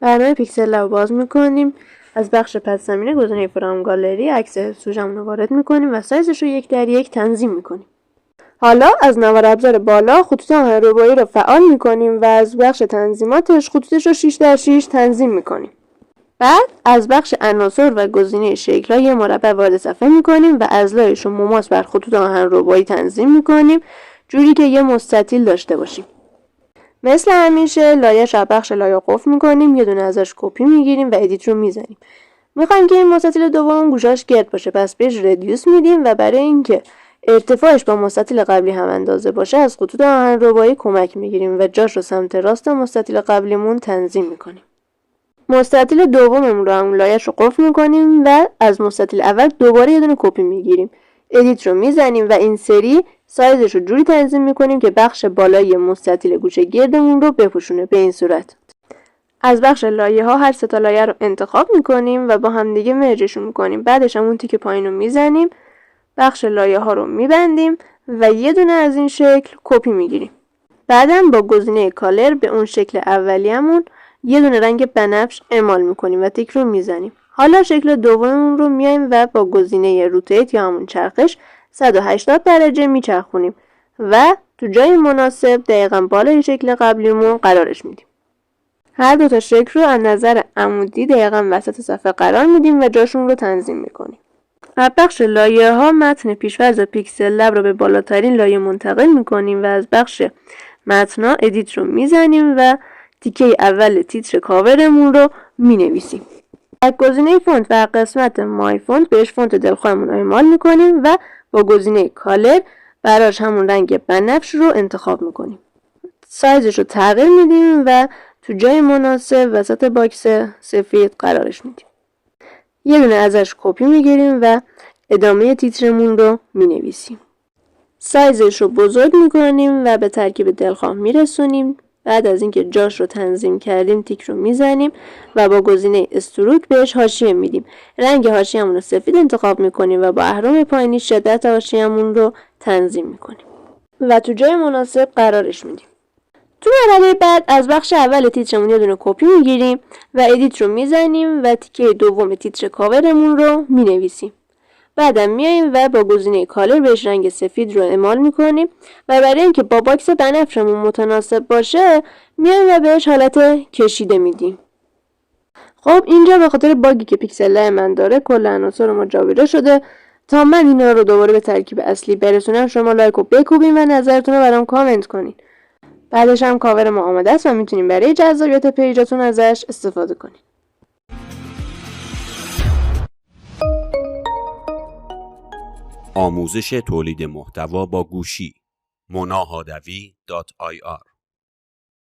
برنامه پیکسل لب رو باز میکنیم. از بخش پس زمینه گزینه فرام گالری عکس سوژه‌مون رو وارد میکنیم و سایزش رو 1:1 تنظیم میکنیم. حالا از نوار ابزار بالا خطوط آهن‌ربایی رو فعال میکنیم و از بخش تنظیماتش خطوطش رو 6:6 تنظیم میکنیم. بعد از بخش عناصر و گزینه شکل‌ها یه مربع وارد صفحه میکنیم و اضلاعش رو مماس بر خطوط آهن‌ربایی تنظیم میکنیم جوری که یه مستطیل داشته باشیم. مثل همیشه لایه‌اش رو بخش لایه قفل میکنیم، یه دونه ازش کپی میگیریم و ادیت رو میزنیم. میخوایم که این مستطیل دوم گوشاش گرد باشه، پس بهش ردیوس میدیم و برای اینکه ارتفاعش با مستطیل قبلی هم اندازه باشه از خطوط آهن‌ربایی کمک میگیریم و جاش رو سمت راست مستطیل قبلیمون تنظیم میکنیم. مستطیل دوممون رو هم لایه‌اش رو قفل میکنیم و از مستطیل اول دوباره یه دونه کپی میگیریم، ادیت رو میزنیم و این سری سایزش رو جوری تنظیم میکنیم که بخش بالای مستطیل گوشه گردمون رو بپوشونه. به این صورت از بخش لایه ها هر 3 تا لایه رو انتخاب میکنیم و با هم دیگه مرجشون میکنیم. بعدش هم اون تیکه پایین رو میزنیم، بخش لایه ها رو میبندیم و یه دونه از این شکل کپی میگیریم. بعدم با گزینه کالر به اون شکل اولیه‌مون یه دونه رنگ بنفش اعمال میکنیم و تیک رو میزنیم. حالا شکل دوممون رو میایم و با گزینه روتیت یا همون چرخش 180 درجه میچرخونیم و تو جای مناسب دقیقاً بالای شکل قبلیمون قرارش میدیم. هر دو تا شکل رو از نظر عمودی دقیقاً وسط صفحه قرار میدیم و جاشون رو تنظیم میکنیم. از بخش لایه ها متن پیش‌فرض پیکسل لب رو به بالاترین لایه منتقل میکنیم و از بخش متنا ادیت رو میزنیم و تیکه اول تیتر کاورمون رو مینویسیم. از گزینه فونت و قسمت مای فونت بهش فونت دلخواهمون رو اعمال میکنیم و با گزینه کالر براش همون رنگ بنفش رو انتخاب میکنیم. سایزش رو تغییر میدیم و تو جای مناسب وسط باکس سفید قرارش میدیم. یه دونه ازش کپی میگیریم و ادامه تیترمون رو مینویسیم. سایزش رو بزرگ میکنیم و به ترکیب دلخواه میرسونیم. بعد از اینکه جاش رو تنظیم کردیم تیک رو میزنیم و با گزینه استروک بهش حاشیه میدیم. رنگ حاشیه‌مون رو سفید انتخاب میکنیم و با اهرم پایینی شدت حاشیه‌مون رو تنظیم میکنیم و تو جای مناسب قرارش میدیم. تو مرحله بعد از بخش اول تیترمون یه دونه کپی میگیریم و ادیت رو میزنیم و تیکه دوم تیتر کاورمون رو مینویسیم. بعدم میایم و با گزینه کالر بهش رنگ سفید رو اعمال میکنیم و برای اینکه با باکس بنفشمون متناسب باشه میایم و بهش حالت کشیده میدیم. خب اینجا به خاطر باگی که پیکسل من داره کل عناصر ما جابجا شده. تا من اینا رو دوباره به ترکیب اصلی برسونم شما لایک رو بکوبین و نظرتون رو برام کامنت کنین. بعدش هم کاور ما آماده است و میتونیم برای جذابیت پیجاتون ازش استفاده کنین. آموزش تولید محتوا با گوشی. monahadavi.ir